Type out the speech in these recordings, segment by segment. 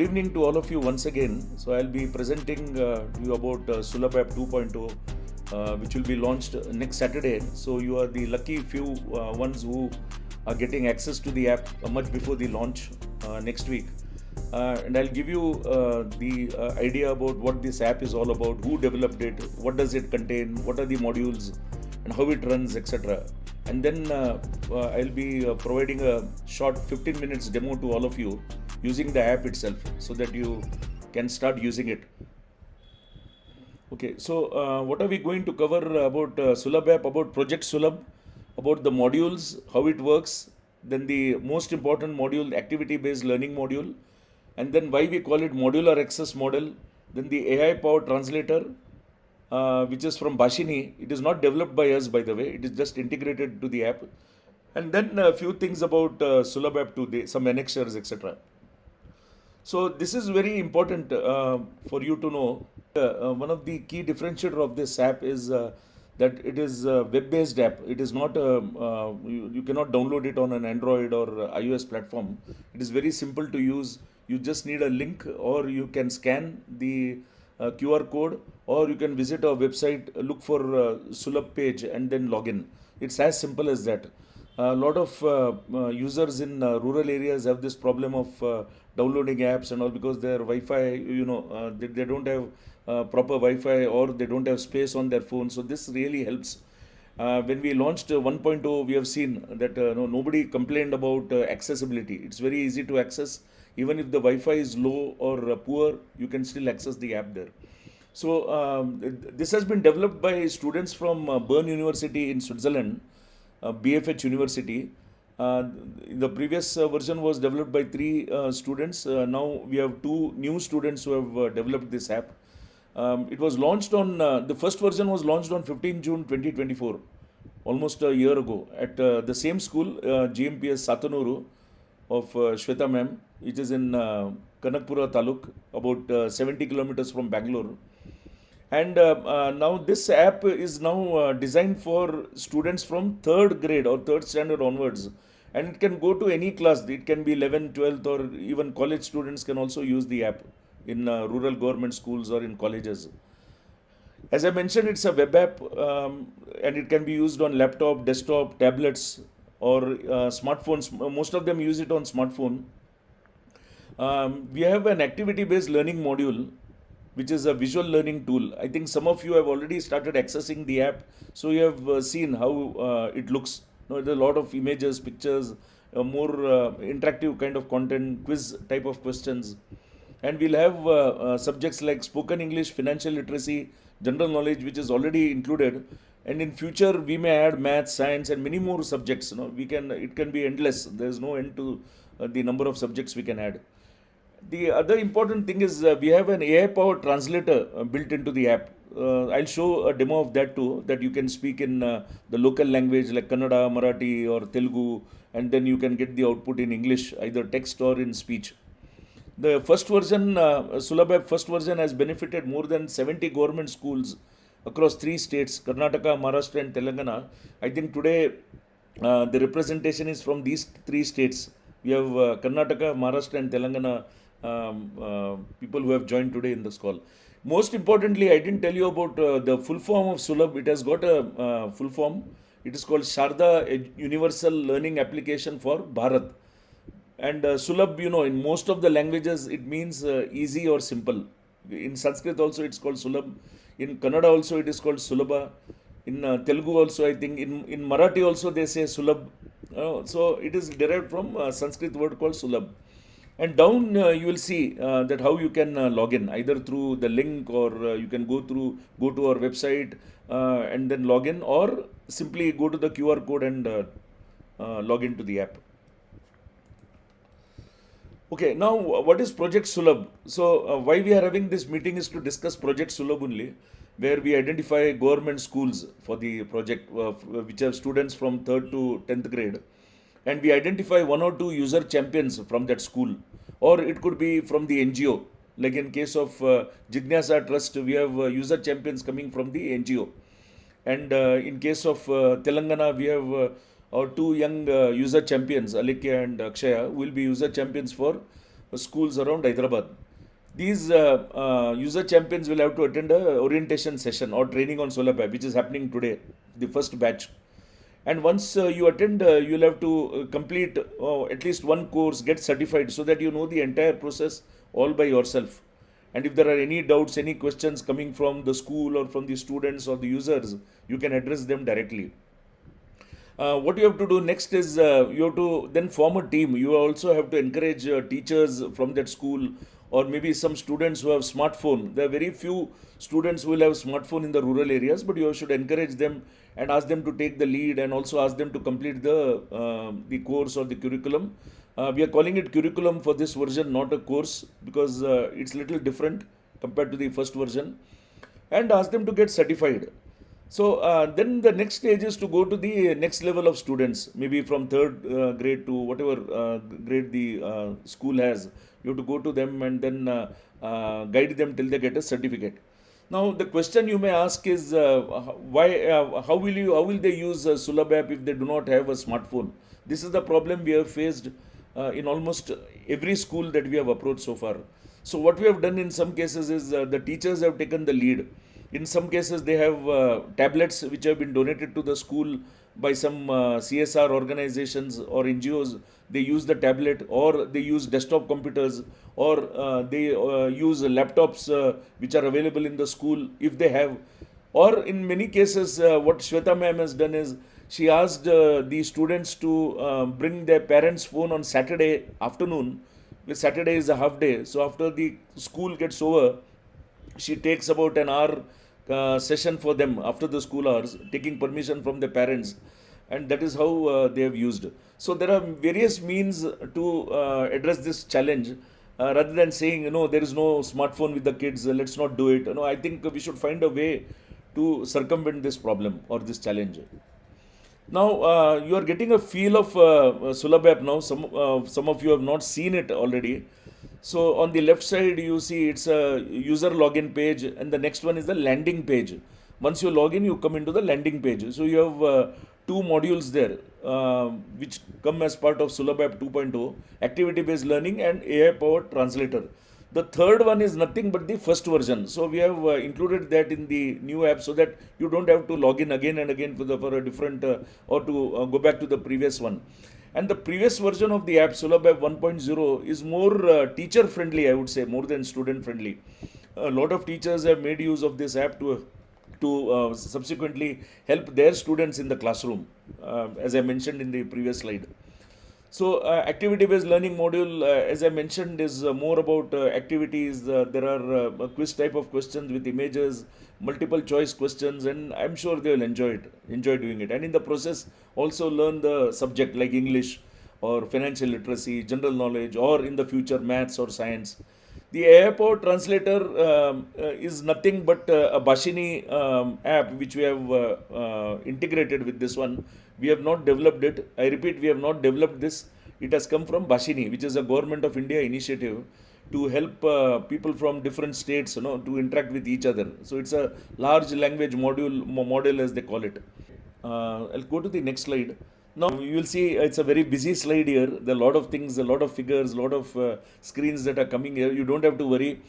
Good evening to all of you once again. So I'll be presenting you about Sulabh App 2.0, which will be launched next Saturday. So you are the lucky few ones who are getting access to the app much before the launch next week. And I'll give you the idea about what this app is all about, who developed it, what does it contain, what are the modules, and how it runs, etc. And then I'll be providing a short 15 minutes demo to all of you using the app itself so that you can start using it. Okay, so what are we going to cover about Sulabh app, about Project Sulabh, about the modules, how it works, then the most important module, activity-based learning module, and then why we call it modular access model, then the AI-powered translator, which is from Bashini. It is not developed by us, by the way. It is just integrated to the app. And then a few things about Sulabh app too, some annexures, etc. So this is very important for you to know. One of the key differentiator of this app is that it is a web-based app. It is not you cannot download it on an Android or iOS platform. It is very simple to use. You just need a link, or you can scan the QR code, or you can visit our website, look for Sulabh page, and then log in. It's as simple as that. A lot of users in rural areas have this problem of downloading apps and all because their Wi-Fi, they don't have proper Wi-Fi, or they don't have space on their phone. So this really helps. When we launched 1.0, we have seen that nobody complained about accessibility. It's very easy to access. Even if the Wi-Fi is low or poor, you can still access the app there. So this has been developed by students from Bern University in Switzerland, BFH University. The previous version was developed by three students. Now we have two new students who have developed this app. It was launched on, the first version was launched on 15 June 2024, almost a year ago, at the same school, GMPS Satanuru of Shweta ma'am, which is in Kanakpura Taluk, about 70 kilometers from Bangalore. And now this app is now designed for students from third grade or third standard onwards. And it can go to any class. It can be 11th, 12th, or even college students can also use the app in rural government schools or in colleges. As I mentioned, it's a web app, and it can be used on laptop, desktop, tablets, or smartphones. Most of them use it on smartphone. We have an activity-based learning module, which is a visual learning tool. I think some of you have already started accessing the app, so you have seen how it looks. There's a lot of images, pictures, more interactive kind of content, quiz type of questions. And we'll have subjects like spoken English, financial literacy, general knowledge, which is already included. And in future, we may add math, science, and many more subjects. It can be endless. There's no end to the number of subjects we can add. The other important thing is we have an AI-powered translator built into the app. I'll show a demo of that too, that you can speak in the local language like Kannada, Marathi, or Telugu, and then you can get the output in English, either text or in speech. The first version, Sulabh app first version, has benefited more than 70 government schools across three states, Karnataka, Maharashtra, and Telangana. I think today the representation is from these three states. We have Karnataka, Maharashtra, and Telangana people who have joined today in this call. Most importantly, I didn't tell you about the full form of Sulabh. It has got a full form. It is called Sharda Universal Learning Application for Bharat. And Sulabh, in most of the languages, it means easy or simple. In Sanskrit also, it's called Sulabh. In Kannada also, it is called Sulabha. In Telugu also, I think. In Marathi also, they say Sulabh. So it is derived from Sanskrit word called Sulabh. And down you will see that how you can log in, either through the link, or you can go to our website and then log in, or simply go to the QR code and log into the app. Okay, now what is Project Sulabh? So why we are having this meeting is to discuss Project Sulabh only, where we identify government schools for the project, which have students from 3rd to 10th grade. And we identify one or two user champions from that school, or it could be from the NGO. Like in case of Jignasa Trust, we have user champions coming from the NGO. And in case of Telangana, we have our two young user champions, Alikya and Akshaya, will be user champions for schools around Hyderabad. These user champions will have to attend a orientation session or training on Solar App, which is happening today, the first batch. And once you attend, you'll have to complete at least one course, get certified, so that you know the entire process all by yourself. And if there are any doubts, any questions coming from the school or from the students or the users, you can address them directly. What you have to do next is you have to then form a team. You also have to encourage teachers from that school, or maybe some students who have smartphone. There are very few students who will have smartphone in the rural areas, but you should encourage them and ask them to take the lead, and also ask them to complete the course or the curriculum. We are calling it curriculum for this version, not a course, because it's little different compared to the first version, and ask them to get certified. So then the next stage is to go to the next level of students, maybe from third grade to whatever grade the school has. You have to go to them and then guide them till they get a certificate. Now the question you may ask is why? How will they use Sulabh app if they do not have a smartphone? This is the problem we have faced in almost every school that we have approached so far. So what we have done in some cases is the teachers have taken the lead. In some cases, they have tablets which have been donated to the school by some CSR organizations or NGOs. They use the tablet, or they use desktop computers, or they use laptops which are available in the school if they have. Or in many cases, what Shweta ma'am has done is she asked the students to bring their parents' phone on Saturday afternoon. Saturday is a half day, so after the school gets over, she takes about an hour session for them after the school hours, taking permission from the parents, and that is how they have used. So there are various means to address this challenge. Rather than saying, there is no smartphone with the kids, let's not do it. I think we should find a way to circumvent this problem or this challenge. Now you are getting a feel of Sulabh app now. Some of you have not seen it already. So on the left side, you see it's a user login page, and the next one is the landing page. Once you log in, you come into the landing page. So you have two modules there, which come as part of Sulabh app 2.0: activity-based learning and AI-powered translator. The third one is nothing but the first version. So we have included that in the new app, so that you don't have to log in again and again for a different or to go back to the previous one. And the previous version of the app, Sulabh app 1.0, is more teacher friendly, I would say, more than student friendly. A lot of teachers have made use of this app to subsequently help their students in the classroom, as I mentioned in the previous slide. So, activity-based learning module, as I mentioned, is more about activities. There are quiz type of questions with images, multiple choice questions, and I'm sure they will enjoy doing it. And in the process, also learn the subject like English or financial literacy, general knowledge, or in the future maths or science. The AI-powered translator is nothing but a Bhashini app which we have integrated with this one. We have not developed it. I repeat, we have not developed this. It has come from Bhashini, which is a Government of India initiative to help people from different states, to interact with each other. So it's a large language model as they call it. I'll go to the next slide. Now you will see it's a very busy slide here. There are a lot of things, a lot of figures, a lot of screens that are coming here. You don't have to worry,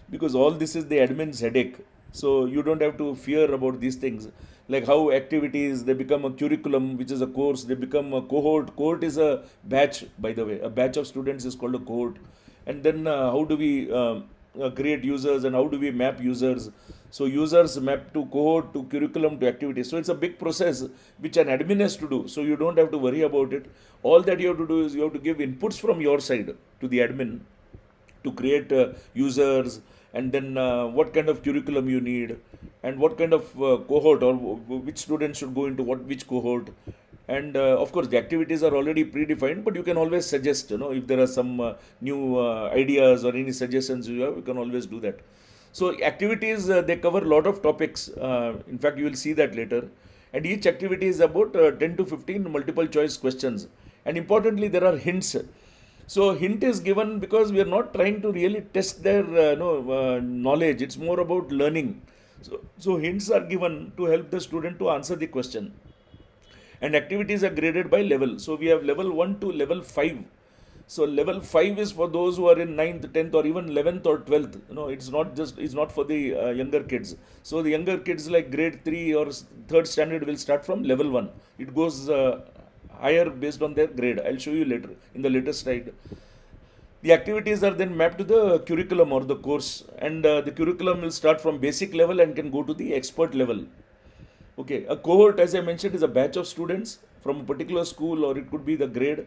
because all this is the admin's headache. So you don't have to fear about these things. Like how activities, they become a curriculum, which is a course, they become a cohort. Cohort is a batch, by the way. A batch of students is called a cohort. And then how do we create users, and how do we map users? So users map to cohort, to curriculum, to activities. So it's a big process which an admin has to do. So you don't have to worry about it. All that you have to do is you have to give inputs from your side to the admin to create users, and then what kind of curriculum you need, and what kind of cohort, or which students should go into which cohort. And of course the activities are already predefined, but you can always suggest, if there are some new ideas or any suggestions you have, you can always do that. So activities, they cover a lot of topics. In fact, you will see that later. And each activity is about 10 to 15 multiple choice questions. And importantly, there are hints. So hint is given because we are not trying to really test their knowledge. It's more about learning. So hints are given to help the student to answer the question. And activities are graded by level. So we have level 1 to level 5. So level 5 is for those who are in ninth, 10th, or even 11th or 12th. It's not for the younger kids. So the younger kids like grade 3 or third standard will start from level 1. It goes higher based on their grade. I'll show you later in the later slide. The activities are then mapped to the curriculum or the course, and the curriculum will start from basic level and can go to the expert level. Okay, a cohort, as I mentioned, is a batch of students from a particular school, or it could be the grade.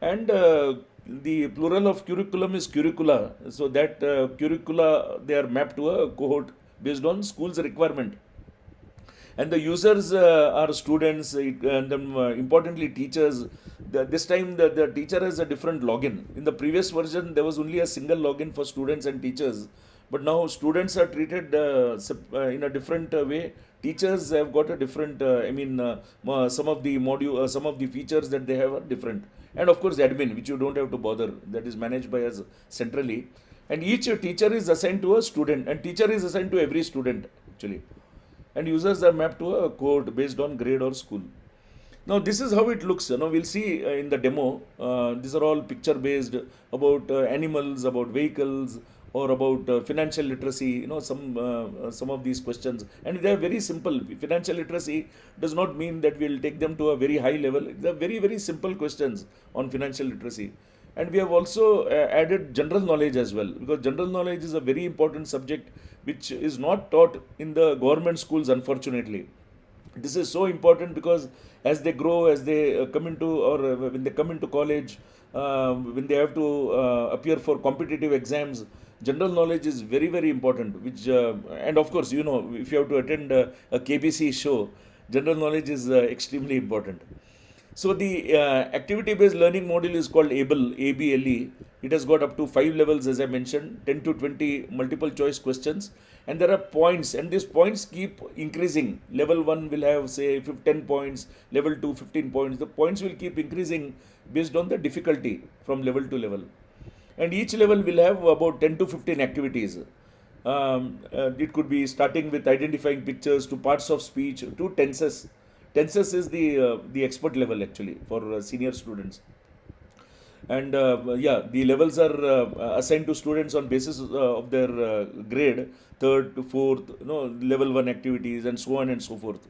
And the plural of curriculum is curricula. So that curricula, they are mapped to a cohort based on school's requirement. And the users are students, and then importantly teachers. This time the teacher has a different login. In the previous version, there was only a single login for students and teachers, but now students are treated in a different way. Teachers have got a different. Some of the some of the features that they have are different, and of course admin, which you don't have to bother. That is managed by us centrally, and each teacher is assigned to a student, and teacher is assigned to every student actually, and users are mapped to a code based on grade or school. Now this is how it looks. We'll see in the demo. These are all picture based about animals, about vehicles, or about financial literacy. Some of these questions, and they are very simple. Financial literacy does not mean that we'll take them to a very high level. They are very very simple questions on financial literacy. And we have also added general knowledge as well, because general knowledge is a very important subject which is not taught in the government schools, unfortunately. This is so important because as they grow, as they come into, or when they come into college, when they have to appear for competitive exams, general knowledge is very very important. Which and of course, if you have to attend a KBC show, general knowledge is extremely important. So the activity-based learning module is called ABLE, ABLE. It has got up to 5 levels, as I mentioned, 10 to 20 multiple choice questions, and there are points, and these points keep increasing. Level 1 will have, say, 10 points, level 2, 15 points. The points will keep increasing based on the difficulty from level to level. And each level will have about 10 to 15 activities. It could be starting with identifying pictures to parts of speech to tenses. Tenses is the expert level actually for senior students. And yeah, the levels are assigned to students on basis of their grade, third to fourth, level 1 activities, and so on and so forth.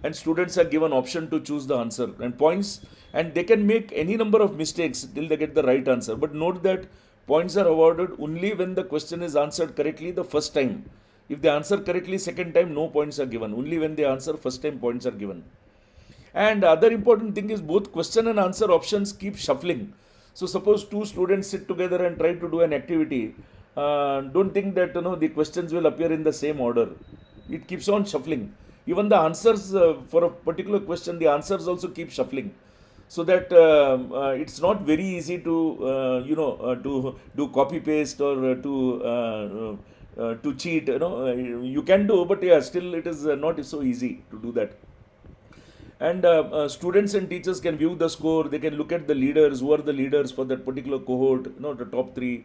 And students are given option to choose the answer and points, and they can make any number of mistakes till they get the right answer. But note that points are awarded only when the question is answered correctly the first time. If they answer correctly second time, no points are given. Only when they answer first time, points are given. And other important thing is both question and answer options keep shuffling. So suppose two students sit together and try to do an activity. Don't think that the questions will appear in the same order. It keeps on shuffling. Even the answers for a particular question, the answers also keep shuffling. So that it's not very easy to do copy paste or to cheat. You can do, but yeah, still it is not so easy to do that. And students and teachers can view the score. They can look at the leaders, who are the leaders for that particular cohort, the top 3.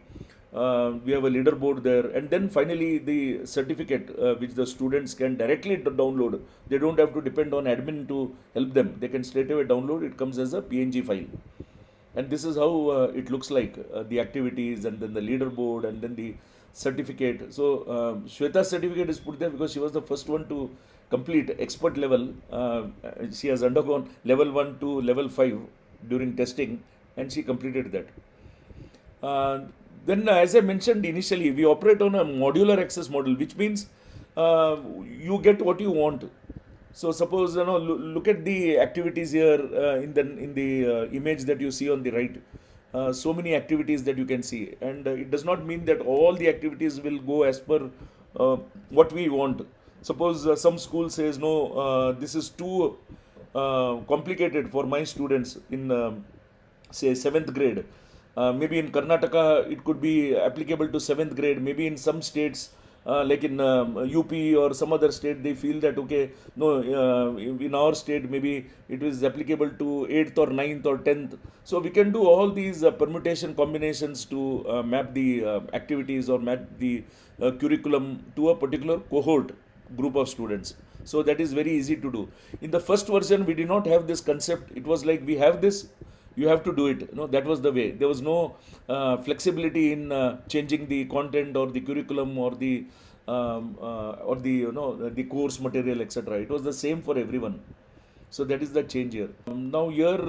We have a leaderboard there. And then finally the certificate which the students can directly download. They don't have to depend on admin to help them. They can straight away download. It comes as a PNG file. And this is how it looks like, the activities, and then the leaderboard, and then the certificate. So Shweta's certificate is put there because she was the first one to complete expert level. She has undergone level 1 to level 5 during testing, and she completed that. Then as I mentioned initially, we operate on a modular access model, which means you get what you want. So suppose look at the activities here in the image that you see on the right. So many activities that you can see, and it does not mean that all the activities will go as per what we want. Suppose some school says no, this is too complicated for my students in say 7th grade. Maybe in Karnataka it could be applicable to 7th grade. Maybe in some states like in UP or some other state, they feel that okay, no, in our state maybe it is applicable to 8th or 9th or 10th. So we can do all these permutation combinations to map the activities or map the curriculum to a particular cohort group of students. So that is very easy to do. In the first version, we did not have this concept. It was like we have this, You have to do it. That was the way. There was no flexibility in changing the content or the curriculum or the the course material, etc. It was the same for everyone. So that is the change here. Now here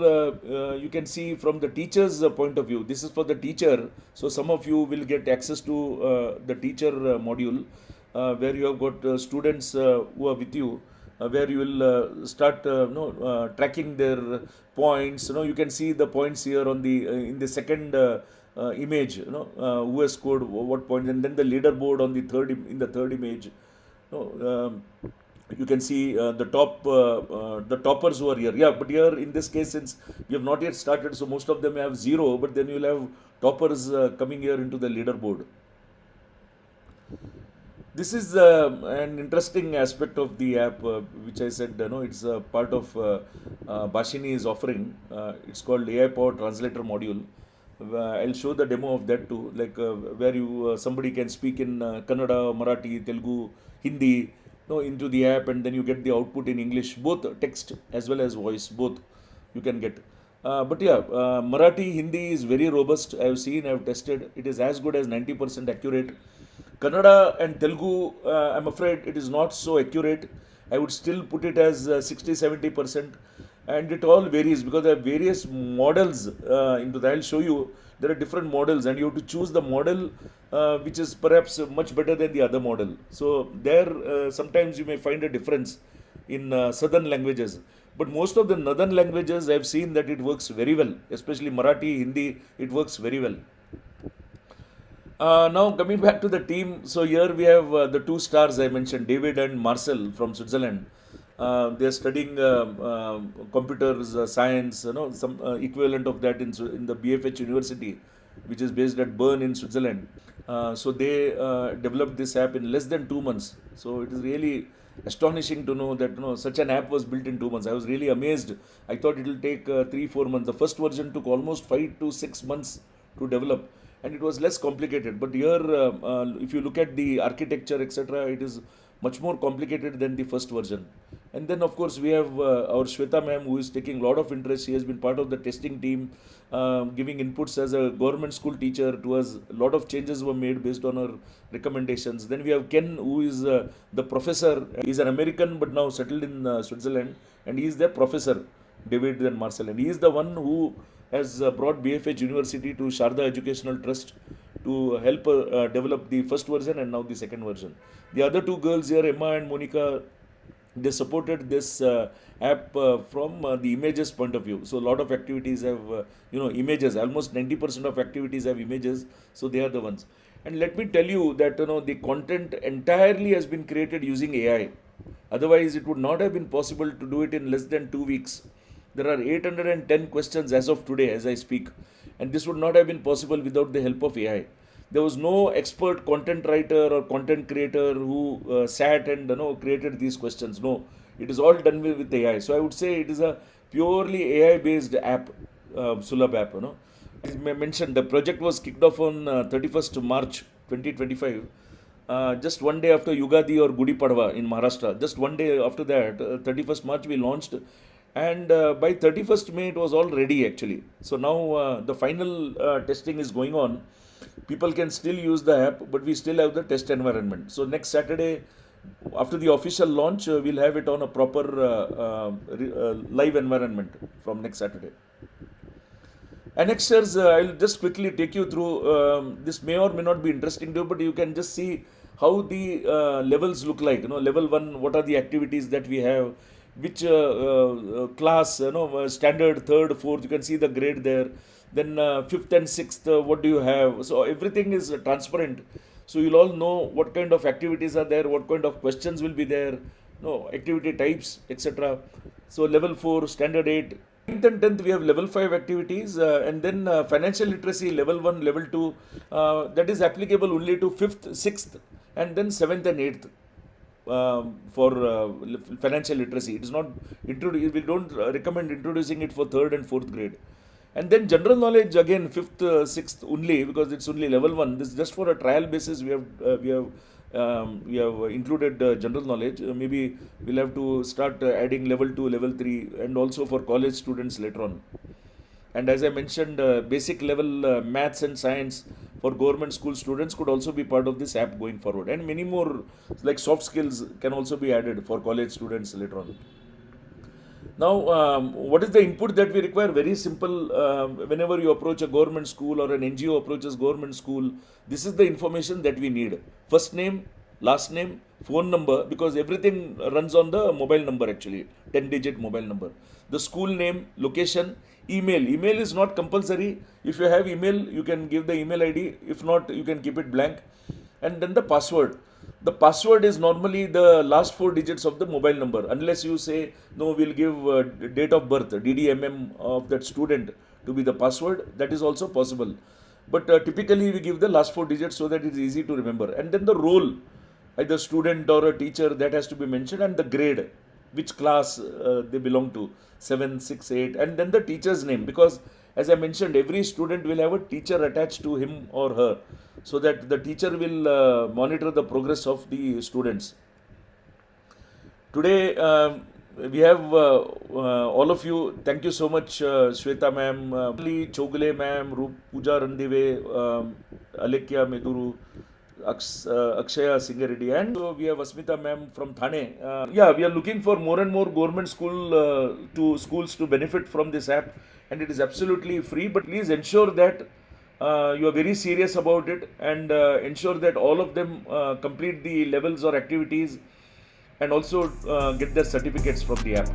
you can see from the teacher's point of view. This is for the teacher. So some of you will get access to the teacher module, where you have got students who are with you, where you will start tracking their points. You can see the points here on the in the second image. Who has scored what points, and then the leaderboard on the in the third image. No, you can see the toppers who are here. Yeah, but here in this case, since we have not yet started, so most of them have zero, but then you will have toppers coming here into the leaderboard. This is an interesting aspect of the app, which I said, it's a part of Bashini is offering. It's called AI Power Translator module. I'll show the demo of that too, like where you somebody can speak in Kannada, Marathi, Telugu, Hindi, into the app, and then you get the output in English, both text as well as voice, both you can get. But yeah, Marathi, Hindi is very robust. I've seen, I've tested. It is as good as 90% accurate. Kannada and Telugu, I'm afraid it is not so accurate. I would still put it as 60-70%. And it all varies because there are various models into that. I'll show you. There are different models, and you have to choose the model which is perhaps much better than the other model. So there, sometimes you may find a difference in southern languages. But most of the northern languages, I've seen that it works very well, especially Marathi, Hindi, it works very well. Now coming back to the team, so here we have the two stars I mentioned, David and Marcel from Switzerland. They are studying computers science, some equivalent of that in the BFH University, which is based at Bern in Switzerland. So they developed this app in less than 2 months. So it is really astonishing to know that such an app was built in 2 months. I was really amazed. I thought it will take 3-4 months. The first version took almost 5 to 6 months to develop, and it was less complicated. But here, if you look at the architecture, etc., it is much more complicated than the first version. And then, of course, we have our Shweta ma'am, who is taking a lot of interest. She has been part of the testing team, giving inputs as a government school teacher to us. A lot of changes were made based on her recommendations. Then we have Ken, who is the professor. He's an American, but now settled in Switzerland, and he is their professor, David and Marcel. And he is the one who has brought BFH University to Sharda Educational Trust to help develop the first version and now the second version. The other two girls here, Emma and Monica, they supported this app from the images point of view. So a lot of activities have, images. Almost 90% of activities have images. So they are the ones. And let me tell you that the content entirely has been created using AI. Otherwise, it would not have been possible to do it in less than 2 weeks. There are 810 questions as of today, as I speak. And this would not have been possible without the help of AI. There was no expert content writer or content creator who sat and created these questions. No, it is all done with AI. So I would say it is a purely AI-based app, Sulabh app. As I mentioned, the project was kicked off on 31st March 2025. Just one day after Yugadi or Gudi Padwa in Maharashtra. Just one day after that, 31st March, we launched. And by 31st May, it was all ready actually. So now the final testing is going on. People can still use the app, but we still have the test environment. So next Saturday, after the official launch, we'll have it on a proper live environment from next Saturday. Annexures, I'll just quickly take you through. This may or may not be interesting to you, but you can just see how the levels look like. Level 1, what are the activities that we have, which class, standard, third, fourth, you can see the grade there. Then fifth and sixth, what do you have? So everything is transparent. So you'll all know what kind of activities are there, what kind of questions will be there, activity types, etc. So level 4, standard 8. 9th and 10th, we have level 5 activities, and then financial literacy, level 1, level 2, that is applicable only to 5th, 6th, and then 7th and 8th. For financial literacy, it is not introduced. We don't recommend introducing it for 3rd and 4th grade. And then general knowledge, again 5th, 6th only, because it's only level 1. This is just for a trial basis. We have included general knowledge. Maybe we'll have to start adding level 2, level 3, and also for college students later on. And as I mentioned, basic level maths and science for government school students could also be part of this app going forward. And many more like soft skills can also be added for college students later on. Now, what is the input that we require? Very simple. Whenever you approach a government school or an NGO approaches government school, this is the information that we need. First name, last name, phone number, because everything runs on the mobile number actually, 10-digit mobile number. The school name, location, email. Email is not compulsory. If you have email, you can give the email ID. If not, you can keep it blank. And then the password. The password is normally the last 4 digits of the mobile number, unless you say, no, we'll give date of birth, DDMM of that student to be the password. That is also possible. But typically we give the last 4 digits so that it is easy to remember. And then the role, either student or a teacher, that has to be mentioned, and the grade, which class they belong to, 7, 6, 8, and then the teacher's name, because as I mentioned, every student will have a teacher attached to him or her, so that the teacher will monitor the progress of the students. Today, we have all of you. Thank you so much, Shweta ma'am, Chogale ma'am, Pooja Randive, Alekya Meduru, Akshaya Singareddy, and we have Asmita ma'am from Thane. Yeah, we are looking for more and more government schools to benefit from this app, and it is absolutely free. But please ensure that you are very serious about it, and ensure that all of them complete the levels or activities, and also get their certificates from the app.